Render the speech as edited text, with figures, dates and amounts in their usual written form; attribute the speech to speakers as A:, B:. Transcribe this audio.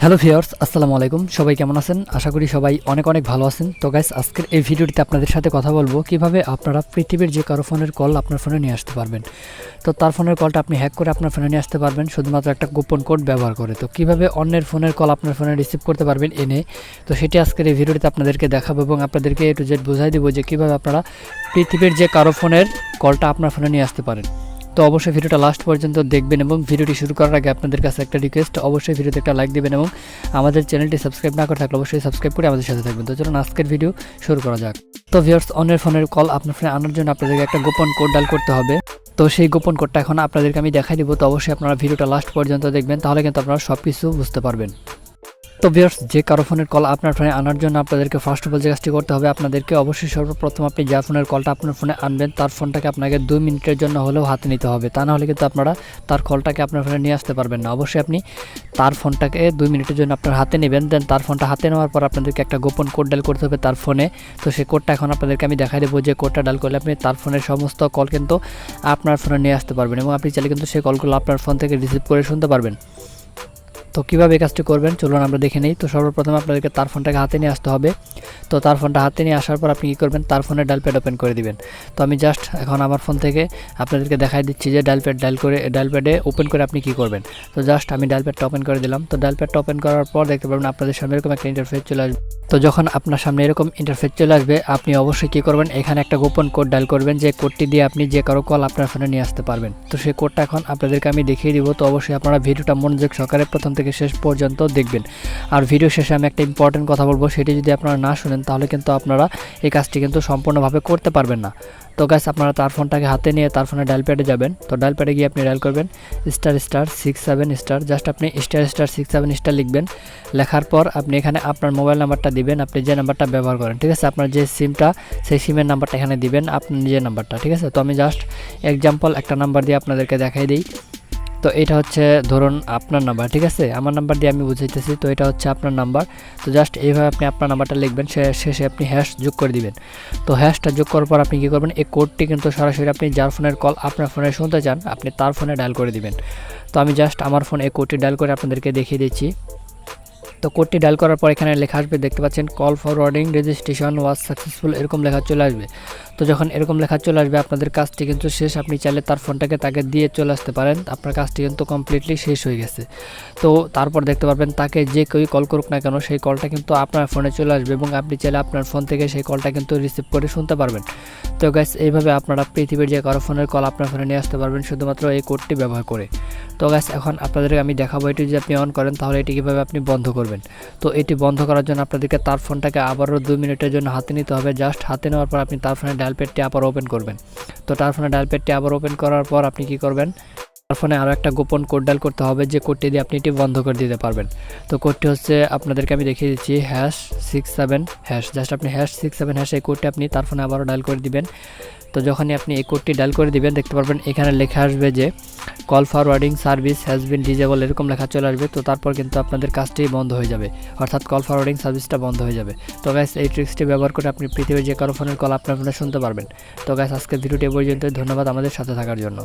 A: Hello viewers, আসসালামু আলাইকুম। সবাই কেমন আছেন? আশা করি সবাই অনেক অনেক ভালো আছেন। তো গাইস, আজকের এই ভিডিওটিতে আপনাদের সাথে কথা বলবো কিভাবে আপনারা পৃথিবীর যে কারো ফোনের কল আপনার ফোনে নিয়ে আসতে পারবেন। তো তার ফোনের কলটা আপনি হ্যাক করে আপনার ফোনে নিয়ে আসতে পারবেন শুধুমাত্র একটা গোপন কোড ব্যবহার করে। তো কিভাবে অন্যের ফোনের কল আপনার ফোনে রিসিভ করতে পারবেন এনে, তো সেটি আজকের এই ভিডিওটিতে আপনাদেরকে দেখাবো এবং আপনাদেরকে A to Z বোঝাই দেবো যে কিভাবে আপনারা পৃথিবীর যে কারো ফোনের কলটা আপনার ফোনে নিয়ে আসতে পারেন। তো অবশ্যই ভিডিওটা লাস্ট পর্যন্ত দেখবেন এবং ভিডিওটি শুরু করার আগে আপনাদের কাছে একটা রিকোয়েস্ট, অবশ্যই ভিডিওতে একটা লাইক দিবেন এবং আমাদের চ্যানেলটি সাবস্ক্রাইব না করে থাকলে অবশ্যই সাবস্ক্রাইব করে আমাদের সাথে থাকবেন। তো চলুন আজকের ভিডিও শুরু করা যাক। তো ভিউয়ার্স, অন্যের ফোনের কল আপনার ফোনে আনার জন্য আপনাদেরকে একটা গোপন কোড ডায়াল করতে হবে। তো সেই গোপন কোডটা এখন আপনাদেরকে আমি দেখাই দিব। তো অবশ্যই আপনারা ভিডিওটা লাস্ট পর্যন্ত দেখবেন, তাহলে কিন্তু আপনারা সব কিছু বুঝতে পারবেন। তো ভিউয়ার্স, যে কারো ফোনের কল আপনার ফোনে আনার জন্য আপনাদেরকে ফার্স্ট অফ অল যে কাজটি করতে হবে, আপনাদেরকে অবশ্যই সর্বপ্রথম আপনি যার ফোনের কলটা আপনার ফোনে আনবেন তার ফোনটাকে আপনাকে 2 মিনিটের জন্য হলেও হাতে নিতে হবে। তা না হলে কিন্তু আপনারা তার কলটাকে আপনার ফোনে নিয়ে আসতে পারবেন না। অবশ্যই আপনি তার ফোনটাকে 2 মিনিটের জন্য আপনার হাতে নেবেন, দেন তার ফোনটা হাতে নেওয়ার পর আপনাদেরকে একটা গোপন কোড ডায়াল করতে হবে তার ফোনে। তো সেই কোডটা এখন আপনাদেরকে আমি দেখাই দেবো, যে কোডটা ডায়াল করলে আপনি তার ফোনের সমস্ত কল কিন্তু আপনার ফোনে নিয়ে আসতে পারবেন এবং আপনি চাইলে কিন্তু সেই কলগুলো আপনার ফোন থেকে রিসিভ করে শুনতে পারবেন। তো কীভাবে এই কাজটি করবেন চলুন আমরা দেখে নিই। তো সর্বপ্রথম আপনাদেরকে তার ফোনটাকে হাতে নিয়ে আসতে হবে। তো তার ফোনটা হাতে নিয়ে আসার পর আপনি কী করবেন, তার ফোনের ডায়াল প্যাড ওপেন করে দিবেন। তো আমি জাস্ট এখন আমার ফোন থেকে আপনাদেরকে দেখাই দিচ্ছি যে ডায়াল প্যাডে ওপেন করে আপনি কী করবেন। তো জাস্ট আমি ডায়াল প্যাডটা ওপেন করে দিলাম। তো ডায়াল প্যাডটা ওপেন করার পর দেখতে পাবেন আপনাদের সামনে এরকম একটা ইন্টারফেস চলে আসবে। তো যখন আপনার সামনে এরকম ইন্টারফেস চলে আসবে, আপনি অবশ্যই কী করবেন, এখানে একটা গোপন কোড ডায়াল করবেন, যে কোডটি দিয়ে আপনি যে কারো কল আপনার ফোনে নিয়ে আসতে পারবেন। তো সেই কোডটা এখন আপনাদেরকে আমি দেখিয়ে দিব। তো অবশ্যই আপনারা ভিডিওটা মনোযোগ সহকারে প্রথম থেকে শেষ পর্যন্ত দেখবেন। আর ভিডিও শেষে আমি একটা ইম্পর্টেন্ট কথা বলবো, সেটি যদি আপনারা না শুনেন তাহলে কিন্তু আপনারা এই কাজটি কিন্তু সম্পূর্ণভাবে করতে পারবেন না। তো গাইস, আপনারা তার ফোনটাকে হাতে নিয়ে তার ফোনে ডায়াল প্যাডে যাবেন। তো ডায়াল প্যাডে গিয়ে আপনি ডায়াল করবেন ***67** জাস্ট আপনি ***67* লিখবেন। লেখার পর আপনি এখানে আপনার মোবাইল নাম্বারটা দিবেন, আপনি যে নাম্বারটা ব্যবহার করেন, ঠিক আছে? আপনার যে সিমটা, সেই সিমের নাম্বারটা এখানে দিবেন, আপনার নিজের নাম্বারটা, ঠিক আছে? তো আমি জাস্ট এক্সাম্পল একটা নাম্বার দিয়ে আপনাদেরকে দেখাই দিই। তো এটা হচ্ছে ধরুন আপনার নাম্বার, ঠিক আছে? আমার নাম্বার দিয়ে আমি বুঝাইতেছি। তো এটা হচ্ছে আপনার নাম্বার। তো জাস্ট এইভাবে আপনি আপনার নাম্বারটা লিখবেন, শেষে আপনি হ্যাশ যোগ করে দিবেন। তো হ্যাশটা যোগ করার পর আপনি কী করবেন, এই কোডটি কিন্তু সরাসরি আপনি যার ফোনের কল আপনার ফোনে শুনতে চান আপনি তার ফোনে ডায়াল করে দিবেন। তো আমি জাস্ট আমার ফোনে এই কোডটি ডায়াল করে আপনাদেরকে দেখিয়ে দিচ্ছি। তো কোডটি ডায়াল করার পর এখানে লেখা আসবে, দেখতে পাচ্ছেন call forwarding registration was successful, এরকম লেখা চলে আসবে। তো যখন এরকম লেখা চলে আসবে আপনাদের কাজটি কিন্তু শেষ। আপনি চাইলে তার ফোনটাকে তাকে দিয়ে চলে আসতে পারেন, আপনার কাজটি কিন্তু কমপ্লিটলি শেষ হয়ে গেছে। তো তারপর দেখতে পারবেন তাকে যে কেউ কল করুক না কেন, সেই কলটা কিন্তু আপনার ফোনে চলে আসবে এবং আপনি চাইলে আপনার ফোন থেকে সেই কলটা কিন্তু রিসিভ করে শুনতে পারবেন। তো গাইস, এইভাবে আপনারা পৃথিবীর যে কারো ফোনের কল আপনার ফোনে নিয়ে আসতে পারবেন শুধুমাত্র এই কোডটি ব্যবহার করে। তো গাইস, এখন আপনাদেরকে আমি দেখাবো এটি যদি আপনি অন করেন তাহলে এটি কীভাবে আপনি বন্ধ করবেন। তো এটি বন্ধ করার জন্য আপনাদেরকে তার ফোনটাকে আবারও 2 মিনিটের জন্য হাতে নিতে হবে। জাস্ট হাতে নেওয়ার পর আপনি তার ফোনে ডায়াল প্যাডটি আবার ওপেন করবেন। তো তার ফোনে ডায়াল প্যাডটি আবার ওপেন করার পর আপনি কী করবেন, তার ফোনে আরও একটা গোপন কোড ডায়াল করতে হবে, যে কোডটি দিয়ে আপনি এটি বন্ধ করে দিতে পারবেন। তো কোডটি হচ্ছে আপনাদেরকে আমি দেখিয়ে দিচ্ছি #67#, জাস্ট আপনি #67# এই কোডটি আপনি তার ফোনে আবারও ডায়াল করে দিবেন। তো যখনই আপনি এই কোডটি ডায়াল করে দিবেন দেখতে পারবেন এখানে লেখা আসবে যে call forwarding service has been disable, এরকম লেখা চলে আসবে। তো তারপর কিন্তু আপনাদের কাজটি বন্ধ হয়ে যাবে, অর্থাৎ কল ফরওয়ার্ডিং সার্ভিসটা বন্ধ হয়ে যাবে। তো গাইস, এই ট্রিক্সটি ব্যবহার করে আপনি পৃথিবীর যে কারো ফোনের কল আপনার ফোনে শুনতে পারবেন। তো গাইস, আজকের ভিডিওটি পর্যন্ত। ধন্যবাদ আমাদের সাথে থাকার জন্য।